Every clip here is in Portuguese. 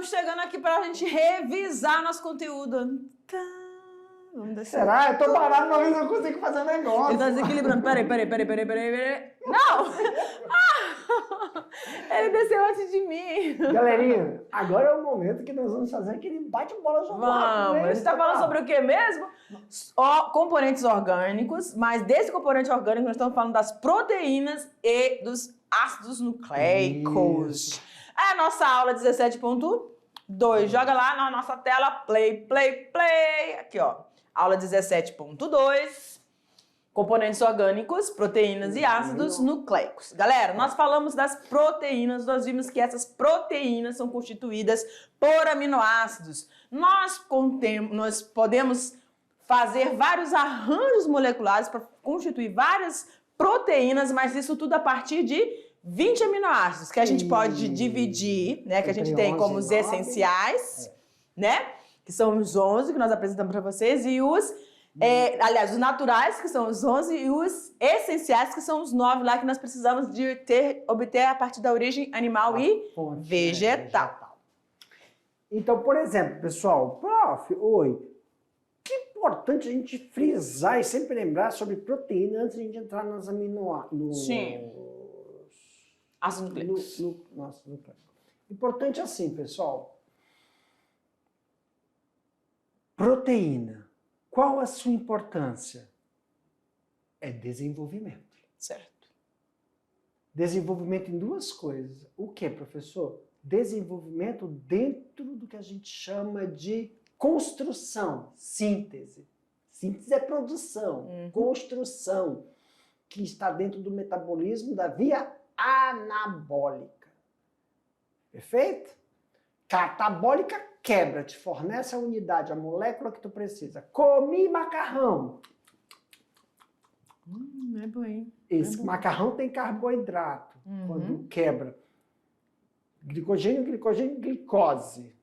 estamos chegando aqui para a gente revisar nosso conteúdo. Vamos descer. Será? Eu tô parado, mas eu não consigo fazer negócio. Ele tá desequilibrando. Peraí. Não! Ele desceu antes de mim. Galerinha, agora é o momento que nós vamos fazer aquele bate-bola jogado. Vamos. A gente tá falando sobre o que mesmo? Componentes orgânicos, mas desse componente orgânico nós estamos falando das proteínas e dos ácidos nucleicos. Isso. É a nossa aula 17.2. Joga lá na nossa tela, play. Aqui, ó. Aula 17.2. Componentes orgânicos, proteínas e ácidos nucleicos. Galera, nós falamos das proteínas, nós vimos que essas proteínas são constituídas por aminoácidos. Nós podemos fazer vários arranjos moleculares para constituir várias proteínas, mas isso tudo a partir de 20 aminoácidos, que a gente pode dividir, né? Que a gente tem como os essenciais, né? Que são os 11 que nós apresentamos para vocês, e os, aliás, os naturais, que são os 11, e os essenciais, que são os 9 lá que nós precisamos de obter a partir da origem animal e vegetal. Então, por exemplo, pessoal, que importante a gente frisar e sempre lembrar sobre proteína antes de a gente entrar nos aminoácidos. Sim. Ácidos nucleicos. Nossa, importante assim, pessoal. Proteína. Qual a sua importância? É desenvolvimento. Certo. Desenvolvimento em duas coisas. O que, professor? Desenvolvimento dentro do que a gente chama de construção, síntese. Síntese é produção, construção, que está dentro do metabolismo da via anabólica. Perfeito? Catabólica quebra, te fornece a unidade, a molécula que tu precisa. Comi macarrão. É bom, hein? Esse macarrão tem carboidrato. Quando quebra. Glicogênio, glicose.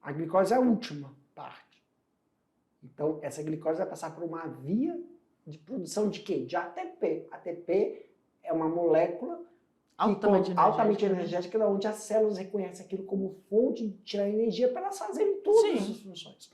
A glicose é a última parte. Então, essa glicose vai passar por uma via de produção de quê? De ATP. ATP é uma molécula altamente energética, onde as células reconhecem aquilo como fonte de tirar energia para elas fazerem todas as funções.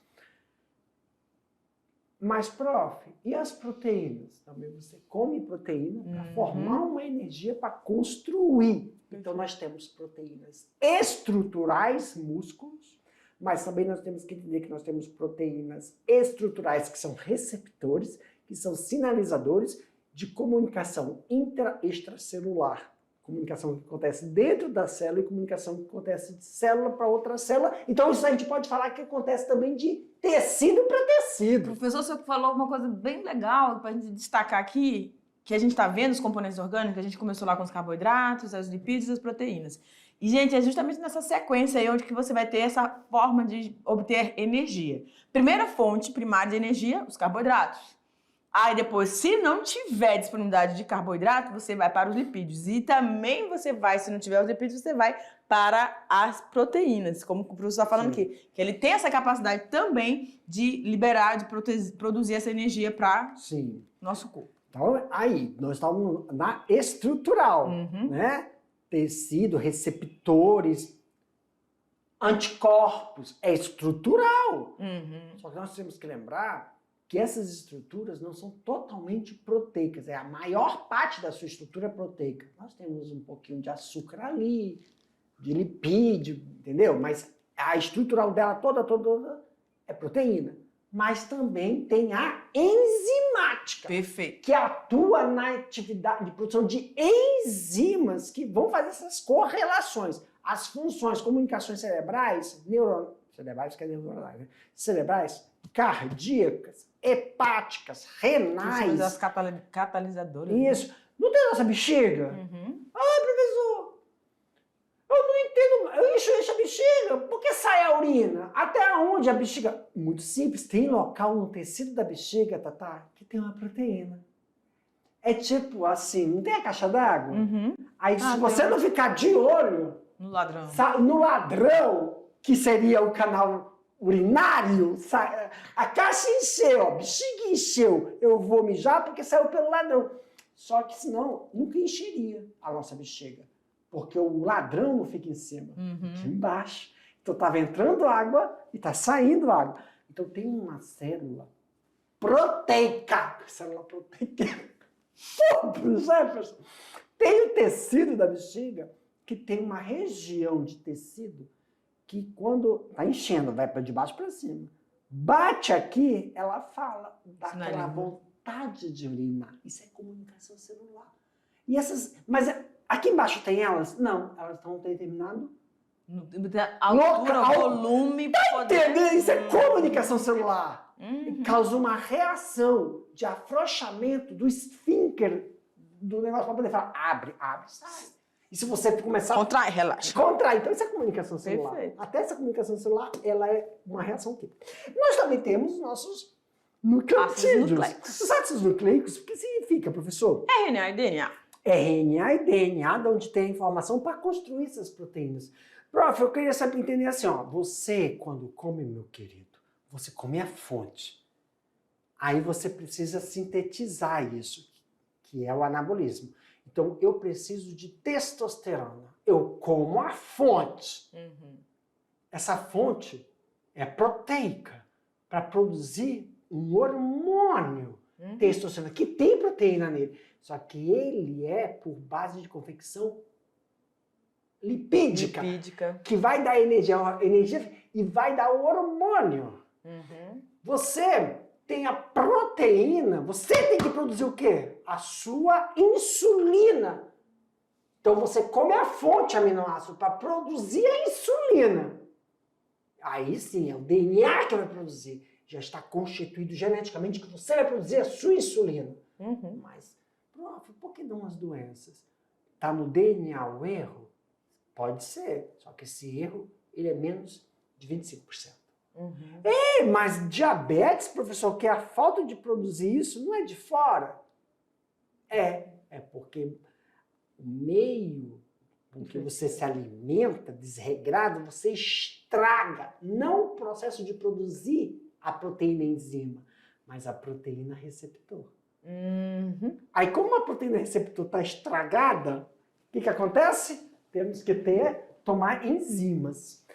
Mas, prof, e as proteínas? Também você come proteína para formar uma energia para construir. Então, nós temos proteínas estruturais, músculos, mas também nós temos que entender que nós temos proteínas estruturais, que são receptores, que são sinalizadores de comunicação extracelular. Comunicação que acontece dentro da célula e comunicação que acontece de célula para outra célula. Então, isso a gente pode falar que acontece também de tecido para tecido. Professor, você falou uma coisa bem legal para a gente destacar aqui, que a gente está vendo os componentes orgânicos, a gente começou lá com os carboidratos, os lipídios e as proteínas. E, gente, é justamente nessa sequência aí onde que você vai ter essa forma de obter energia. Primeira fonte primária de energia, os carboidratos. Aí depois, se não tiver disponibilidade de carboidrato, você vai para os lipídios. E também você vai, se não tiver os lipídios, você vai para as proteínas, como o professor está falando aqui. Que ele tem essa capacidade também de liberar, de produzir essa energia para nosso corpo. Então, aí, nós estamos na estrutural, né? Tecido, receptores, anticorpos, é estrutural. Só que nós temos que lembrar que essas estruturas não são totalmente proteicas. A maior parte da sua estrutura é proteica. Nós temos um pouquinho de açúcar ali, de lipídio, entendeu? Mas a estrutural dela toda é proteína. Mas também tem a enzimática. Perfeito. Que atua na atividade de produção de enzimas que vão fazer essas correlações. As funções, comunicações cerebrais, cerebrais, que é neuronais, né? Cerebrais, cardíacas, hepáticas, renais. São as catalisadoras. Isso. Não tem nossa bexiga? Professor, eu não entendo. Eu encho a bexiga. Por que sai a urina? Até onde a bexiga? Muito simples. Tem local no tecido da bexiga, Tatá, que tem uma proteína. É tipo assim, não tem a caixa d'água? Aí se você não ficar de olho no ladrão, que seria o canal urinário, a caixa encheu, a bexiga encheu, eu vou mijar porque saiu pelo ladrão. Só que senão nunca encheria a nossa bexiga, porque o ladrão não fica em cima, fica embaixo. Então Então estava entrando água e está saindo água. Então tem uma célula proteica. Célula proteica. Jefferson. Tem o tecido da bexiga que tem uma região de tecido que quando está enchendo, vai para de baixo para cima. Bate aqui, ela fala, dá aquela vontade de urinar. Isso é comunicação celular. E essas, mas aqui embaixo tem elas? Não, elas estão determinado altura, volume. Tá entendendo? Isso é comunicação celular. Causa uma reação de afrouxamento do esfíncter do negócio para poder falar, abre, sai. E se você começar... Contrai, relaxa. Contrai. Então, isso é comunicação celular. Perfeito. Até essa comunicação celular, ela é uma reação química. Nós também temos nossos nucleotídeos. Os ácidos nucleicos, o que significa, professor? RNA e DNA. RNA e DNA, de onde tem a informação para construir essas proteínas. Prof, eu queria saber entender assim, ó. Você, quando come, meu querido, você come a fonte. Aí você precisa sintetizar isso, que é o anabolismo. Então, eu preciso de testosterona. Eu como a fonte. Essa fonte é proteica para produzir um hormônio, testosterona, que tem proteína nele. Só que ele é por base de confecção lipídica. Que vai dar energia e vai dar o hormônio. Você tem a proteína, você tem que produzir o quê? A sua insulina. Então você come a fonte aminoácido para produzir a insulina. Aí sim, é o DNA que vai produzir. Já está constituído geneticamente que você vai produzir a sua insulina. Mas, prof, por que não as doenças? Está no DNA o erro? Pode ser, só que esse erro ele é menos de 25%. Mas diabetes, professor, que é a falta de produzir isso, não é de fora? É porque o meio com que você se alimenta, desregrado, você estraga, não o processo de produzir a proteína enzima, mas a proteína receptor. Aí, como a proteína receptor está estragada, o que acontece? Temos que tomar enzimas.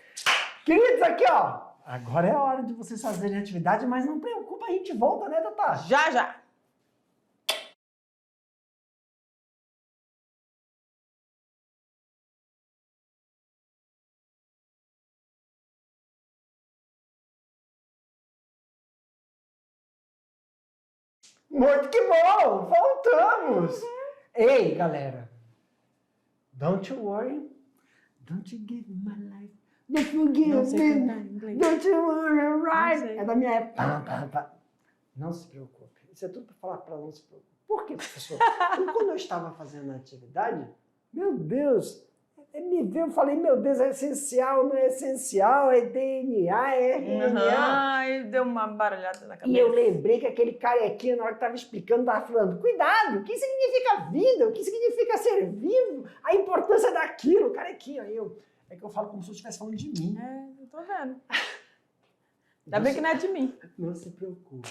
Queridos, aqui, ó. Agora é a hora de vocês fazerem atividade, mas não preocupa, a gente volta, né, Tatá? Já. Muito que bom! Voltamos! Ei, galera. Don't you worry. Don't you give my life. Don't forgive me. Don't you worry, right? É da minha época. Não se preocupe. Isso é tudo para falar para não se preocupar. Por quê, professor? Porque quando eu estava fazendo a atividade, meu Deus, me veio, eu falei, meu Deus, é essencial, não é essencial, é DNA, é RNA. E deu uma barulhada na cabeça. E eu lembrei que aquele carequinha, na hora que estava explicando, estava falando, cuidado, o que significa vida? O que significa ser vivo? A importância daquilo, carequinha. É que eu falo como se eu estivesse falando de mim. Eu tô vendo. Ainda bem que não é de mim. Não se preocupe.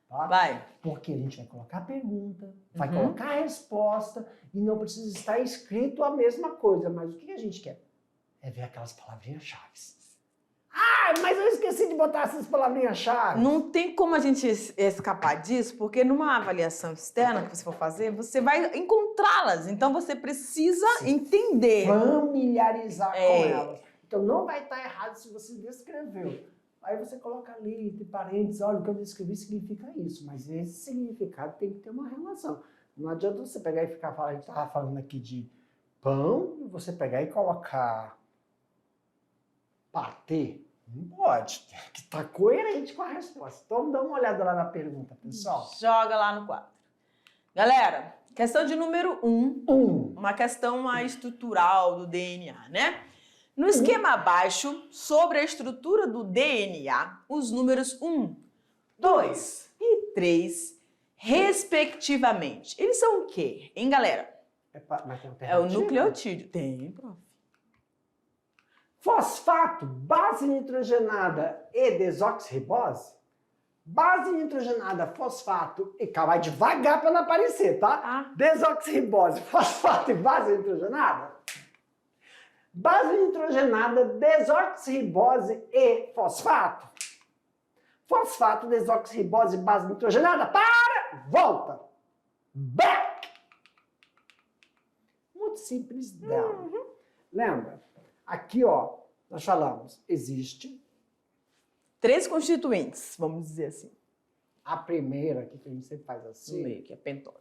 Tá? Vai. Porque a gente vai colocar a pergunta, vai colocar a resposta e não precisa estar escrito a mesma coisa. Mas o que a gente quer? É ver aquelas palavrinhas-chave. Mas eu esqueci de botar essas palavrinhas-chave. Não tem como a gente escapar disso, porque numa avaliação externa que você for fazer, você vai encontrá-las. Então você precisa entender. Familiarizar com elas. Então não vai estar errado se você descreveu. Aí você coloca ali, entre parênteses, olha, o que eu descrevi significa isso. Mas esse significado tem que ter uma relação. Não adianta você pegar e ficar falando, a gente estava falando aqui de pão, e você pegar e colocar patê. Não pode. Tem que estar coerente com a resposta. Então dá uma olhada lá na pergunta, pessoal. Joga lá no quadro. Galera, questão de número 1. Uma questão mais estrutural do DNA, né? No esquema abaixo, sobre a estrutura do DNA, os números 1, 2 e 3, respectivamente. Eles são o quê, hein, galera? É o nucleotídeo. Tem, prof. Fosfato, base nitrogenada e desoxirribose. Base nitrogenada, fosfato e vai devagar para não aparecer, tá? Desoxirribose, fosfato e base nitrogenada. Base nitrogenada, desoxirribose e fosfato. Fosfato, desoxirribose, base nitrogenada. Para! Volta! Back! Muito simples dela. Lembra? Aqui, ó, nós falamos, existe 3 constituintes, vamos dizer assim. a primeira, aqui que a gente sempre faz No assim, meio, que é pentose.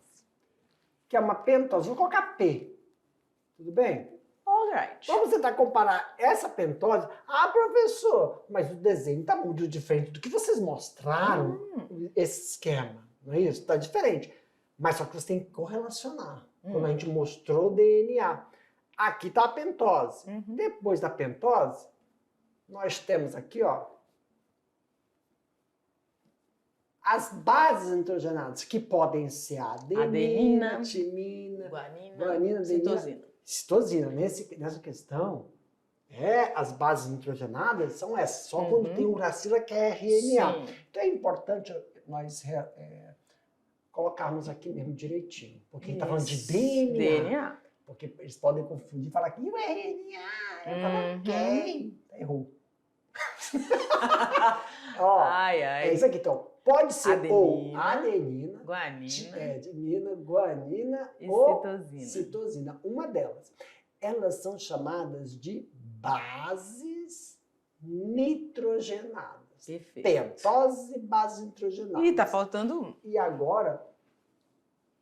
que é uma pentose. Vou colocar P. Tudo bem? Alright. Vamos tentar comparar essa pentose. Ah, professor, mas o desenho está muito diferente do que vocês mostraram, esse esquema. Não é isso? Está diferente. Mas só que você tem que correlacionar. Quando a gente mostrou o DNA. Aqui está a pentose. Depois da pentose, nós temos aqui, ó, as bases nitrogenadas, que podem ser a adenina, timina, guanina, adenina, citosina. citosina. Nessa questão, as bases nitrogenadas são essas, só quando tem uracila que é RNA. Sim. Então é importante nós colocarmos aqui mesmo direitinho, porque a gente está falando de DNA. Porque eles podem confundir e falar que o RNA, eu falo, ok, errou. Ó, Ai. é isso aqui, então. Pode ser Adenina, ou adenina, guanina, guanina e ou citosina. citosina. Uma delas. Elas são chamadas de bases nitrogenadas. Perfeito. Pentose e bases nitrogenadas. Ih, tá faltando um. E agora,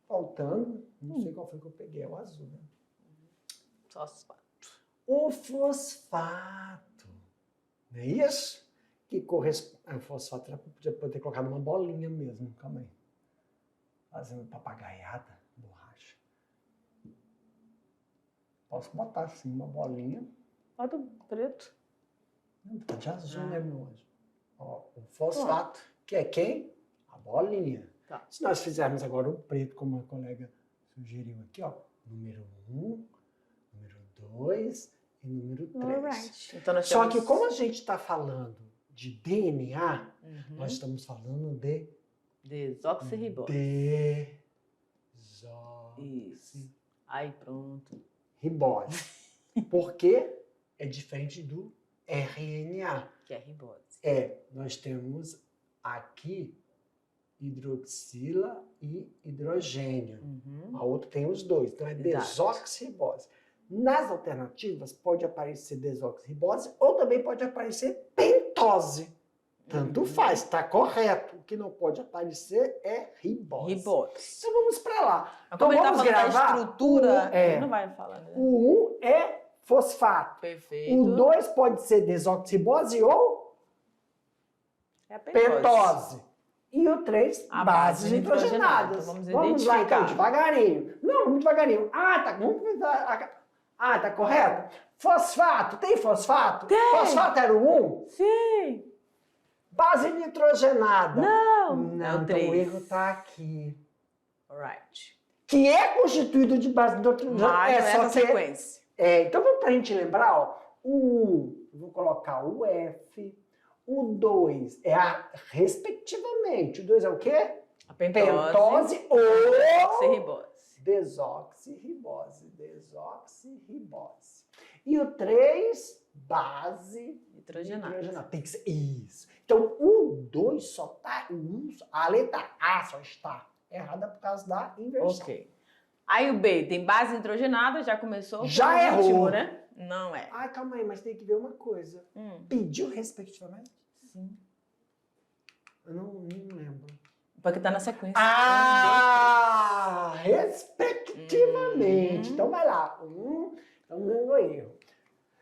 faltando, não sei qual foi que eu peguei, é o azul, né? Fosfato. O fosfato. Não é isso? Que corresponde. O fosfato podia ter colocado uma bolinha mesmo. Calma aí. Fazendo papagaiada, borracha. Posso botar assim uma bolinha. Bota o preto. Não, tá de azul, né, meu anjo? Ó, o fosfato, que é quem? A bolinha. Tá. Se nós fizermos agora o preto, como a colega sugeriu aqui, ó. Número 1, número 2 e número 3. Alright. Então nós Só temos... que como a gente está falando de DNA, nós estamos falando de desoxirribose. Desoxirribose. Aí pronto. Porque é diferente do RNA. Que é ribose. Nós temos aqui hidroxila e hidrogênio. A outra tem os dois, então é desoxirribose. Nas alternativas pode aparecer desoxirribose ou também pode aparecer pentose. Tanto faz, está correto. O que não pode aparecer é ribose. Então vamos para lá. Mas Então como vamos ele tá falando gravar. da estrutura, ele não vai falar, né? O 1 é fosfato. Perfeito. O 2 pode ser desoxirribose ou é a pentose. E o 3, a bases base nitrogenadas. Então, vamos lá, então, devagarinho. Não, muito devagarinho. Tá correto? Fosfato, tem fosfato? Tem. Fosfato era o 1? Sim. Base nitrogenada. Não, é o então 3. o erro está aqui. Alright. Que é constituído de base nitrogenada. Mas essa sequência. Então, vamos para a gente lembrar, ó. O 1, eu vou colocar o F. O 2 é respectivamente. O 2 é o quê? A pentose ou desoxirribose. Desoxirribose. E o 3, base Nitrogenada. Tem que ser isso. Então, o 2 só está... A letra A só está errada por causa da inversão. Ok. Aí o B tem base nitrogenada, já começou. Já errou. Ritmo, né? Não é. Ah, calma aí, mas tem que ver uma coisa. Pediu respectivamente? Sim. Eu não lembro. Porque tá na sequência. Respectivamente. Então vai lá. Então não erro.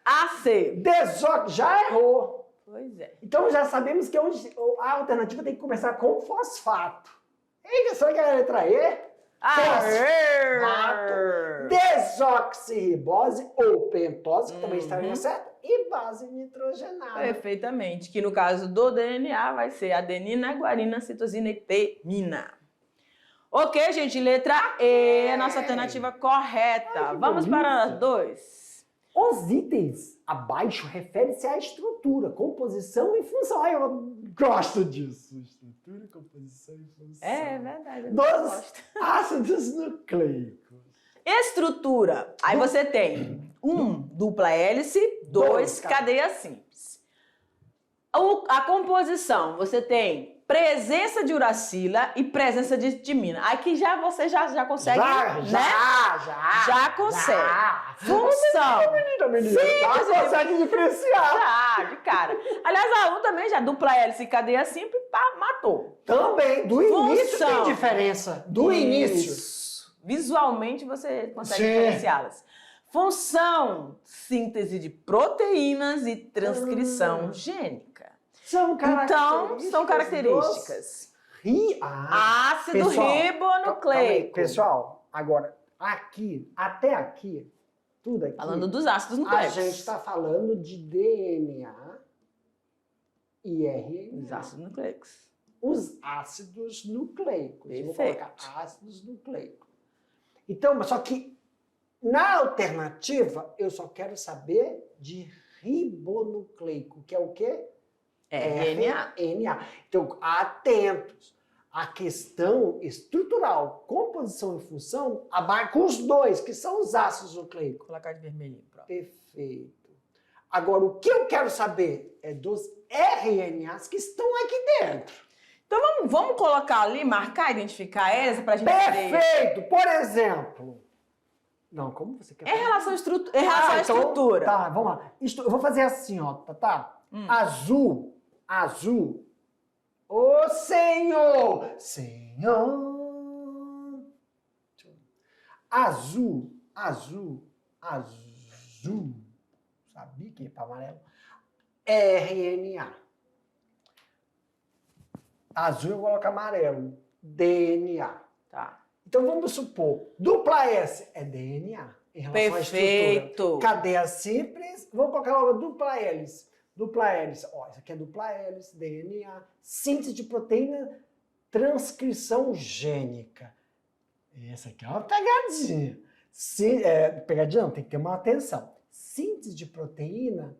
AC. Já errou. Pois é. Então já sabemos que a alternativa tem que começar com fosfato. Eita, só que a letra E? Fosfato, desoxirribose ou pentose, que também estaria certo, e base nitrogenada. Perfeitamente. Que no caso do DNA vai ser adenina, guarina, citosina e temina. Ok, gente, letra E, a nossa alternativa correta. Vamos para 2. Os itens abaixo referem-se à estrutura, composição e função. Ai, eu gosto disso. Estrutura, composição e função. É verdade. Dos ácidos nucleicos. Estrutura. Aí você tem 1, dupla hélice, 2, cadeia simples. A composição, você tem presença de uracila e presença de timina. Aqui já você já consegue, Já consegue. Função. Já consegue diferenciar. Já, de cara. Aliás, a 1 também já, dupla hélice e cadeia simples, pá, matou. Também, do início Função. tem diferença. Do início. Isso. Visualmente você consegue diferenciá-las. Função, síntese de proteínas e transcrição gênica. São características. Então, são características. Ácido ribonucleico. Pessoal, agora, aqui, até aqui, tudo aqui. Falando dos ácidos A nucleicos. gente está falando de DNA e RNA. Os ácidos nucleicos. Os ácidos nucleicos. Eu vou Perfeito. colocar ácidos nucleicos. Então, só que na alternativa, eu só quero saber de ribonucleico, que é o quê? RNA. RNA. Então, atentos. A questão estrutural, composição e função, abarca os dois, que são os ácidos nucleicos. Vou colocar de vermelhinho. Pronto. Perfeito. Agora, o que eu quero saber é dos RNAs que estão aqui dentro. Então vamos colocar ali, marcar, identificar eles pra gente poder... Perfeito! Por exemplo... Não, como você quer Em relação à estrutura. Tá, vamos lá. Eu vou fazer assim, ó, tá? Azul. Ô, Senhor! Senhor! Azul. Sabia que ia para amarelo? RNA. Azul eu vou colocar amarelo. DNA. Tá. Então vamos supor, dupla S é DNA em relação à Perfeito. estrutura. Cadeia simples, vamos colocar logo dupla hélice. Dupla hélice, ó, isso aqui é dupla hélice, DNA, síntese de proteína, transcrição gênica. Essa aqui é uma pegadinha. Pegadinha não, tem que ter uma atenção. Síntese de proteína,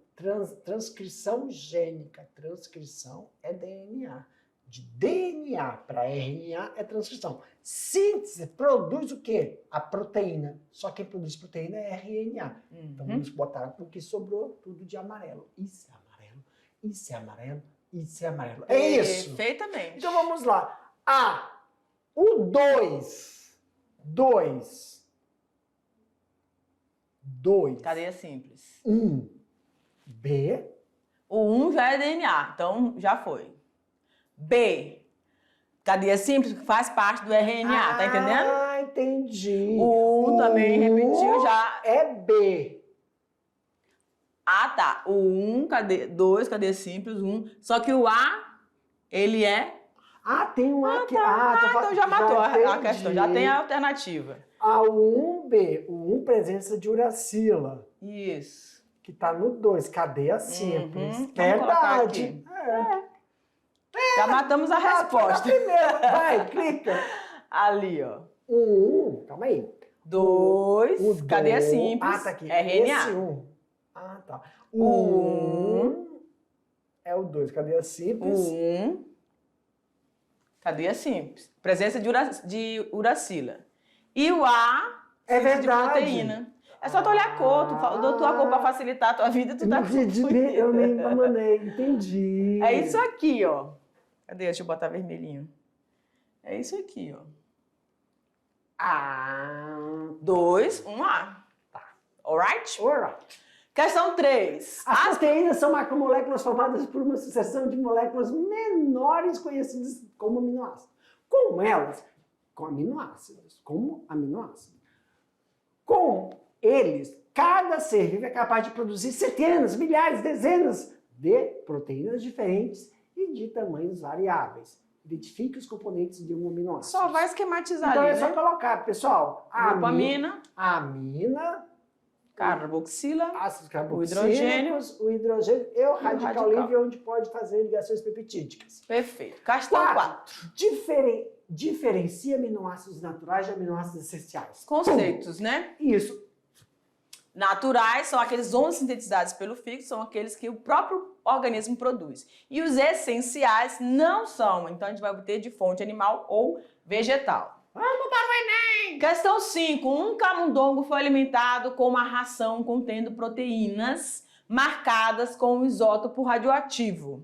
transcrição gênica. Transcrição é DNA. De DNA para RNA é transcrição. Síntese produz o quê? A proteína. Só quem produz proteína é RNA. Então vamos botar o que sobrou tudo de amarelo. Isso é amarelo, isso é amarelo, isso é amarelo. É isso. Perfeitamente. Então vamos lá. O 2. Cadeia simples. 1. B. O 1 já é DNA, então já foi. B, cadeia simples, que faz parte do RNA, tá entendendo? Ah, entendi. O 1 também repetiu já. É B. Ah, tá. O 1, 2, cadeia simples, 1. Só que o A, ele é... Tem um A aqui. Então já matou a entendi. questão, já tem a alternativa. O 1B, o 1 presença de uracila, Isso. que tá no 2, cadeia simples. Vamos colocar Verdade. aqui. Já matamos a resposta. Primeiro, vai, clica. Ali, ó. O 1, calma aí. 2, cadeia simples, tá aqui. RNA. Esse 1. Tá. O 1 é o 2, cadeia simples. 1, cadeia simples. Presença de uracila. E o A, É síntese de verdade. proteína. É só tu olhar a cor, tu dou tua cor pra facilitar a tua vida e tu tá Eu nem mandei, entendi. É isso aqui, ó. Cadê? Deixa eu botar vermelhinho. É isso aqui, ó. 2, 1 A. Tá. Alright? Alright. Questão 3. As proteínas são macromoléculas formadas por uma sucessão de moléculas menores conhecidas como aminoácidos. Como elas? Como aminoácidos. Com eles, cada ser vivo é capaz de produzir centenas, milhares, dezenas de proteínas diferentes e de tamanhos variáveis. Identifique os componentes de um aminoácido. Só vai esquematizar então ali, é só né? colocar, pessoal, Grupamina, amina, carboxila, ácidos hidrogênio. carboxílicos, o hidrogênio e o radical radical. livre, onde pode fazer ligações peptídicas. Perfeito. Questão 4. Diferencia aminoácidos naturais de aminoácidos essenciais. Conceitos, né? Isso. Naturais são aqueles ondas sintetizados pelo fígado, são aqueles que o próprio organismo produz. E os essenciais não são, então a gente vai obter de fonte animal ou vegetal. Vamos para o Enem! Questão 5. Um camundongo foi alimentado com uma ração contendo proteínas marcadas com um isótopo radioativo.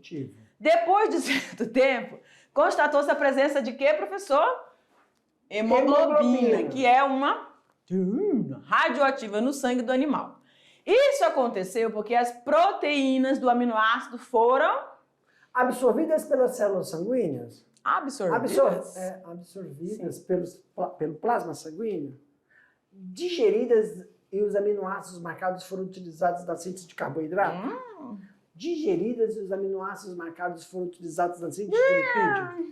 Depois de certo tempo, constatou-se a presença de quê, professor? Hemoglobina, que é uma radioativa no sangue do animal. Isso aconteceu porque as proteínas do aminoácido foram Absorvidas pelas células sanguíneas? absorvidas. Absorvidas pelo plasma sanguíneo? Digeridas e os aminoácidos marcados foram utilizados na síntese de carboidrato? Digeridas e os aminoácidos marcados foram utilizados na síntese de lipídio?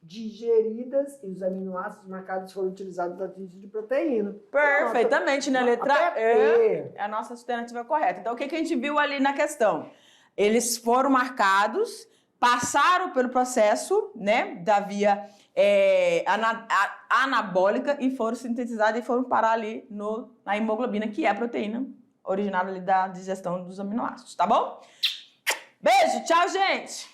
Digeridas e os aminoácidos marcados foram utilizados na síntese de proteína. Perfeitamente, na letra até E, é a nossa alternativa correta. Então, o que a gente viu ali na questão? Eles foram marcados, passaram pelo processo, né, da via anabólica e foram sintetizados e foram parar ali na hemoglobina, que é a proteína originada ali da digestão dos aminoácidos, tá bom? Beijo, tchau, gente!